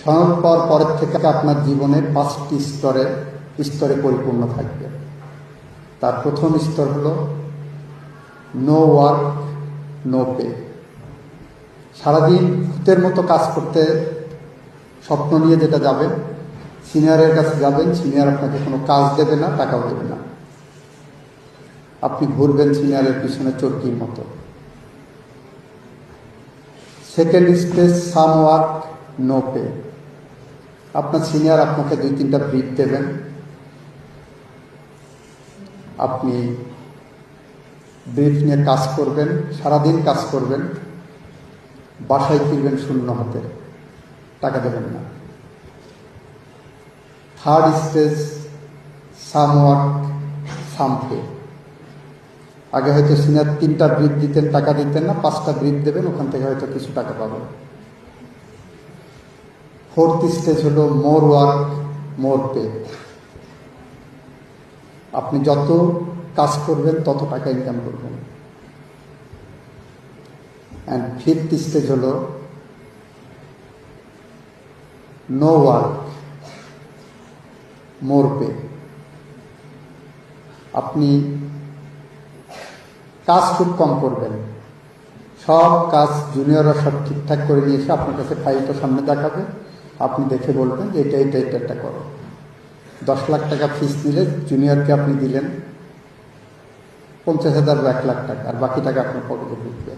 সনদ পাওয়ার পরের থেকে আপনার জীবনে 5টি স্তরে পরিপূর্ণ থাকবে। তার প্রথম স্তর হলো নো ওয়ার্ক নো পে। সারাদিন ভূতের মতো কাজ করতে স্বপ্ন নিয়ে যেটা যাবেন, সিনিয়রের কাছে যাবেন, সিনিয়র আপনাকে কোনো কাজ দেবে না, টাকাও দেবে না, আপনি ঘুরবেন সিনিয়রের পিছনে চরকির মতো। Second stage some work no pay. আপনার সিনিয়র আপনাকে 2-3টা ব্রিফ দেবেন, আপনি ব্রিফ নিয়ে কাজ করবেন, সারাদিন কাজ করবেন, বাসায় ফিরবেন শূন্য হাতে, টাকা দেবেন না। থার্ড স্টেজ সাম ওয়ার্ক সাম পে। আগে হয়তো সিনিয়র 3টা ব্রিফ দিতেন, টাকা দিতেন না, 5টা ব্রিফ দেবেন, ওখান থেকে হয়তো কিছু টাকা পাবেন। ফোর্থ স্টেজ হলো মোর ওয়ার্ক মোর পে। আপনি যত কাজ করবেন তত টাকা ইনকাম করবেন। অ্যান্ড ফিফথ স্টেজ হলো নো ওয়ার্ক মোর পে। আপনি কাজ খুব কম করবেন, সব কাজ জুনিয়ররা সব ঠিকঠাক করে নিয়ে এসে আপনার কাছে ফাইলটা সামনে দেখাবে, আপনি দেখে বলবেন যে এটা করো। 10 লাখ টাকা ফিস নিলে জুনিয়রকে আপনি দিলেন 50,000 বা 1 লাখ টাকা, আর বাকি টাকা আপনার পকেটে ঢুকবে।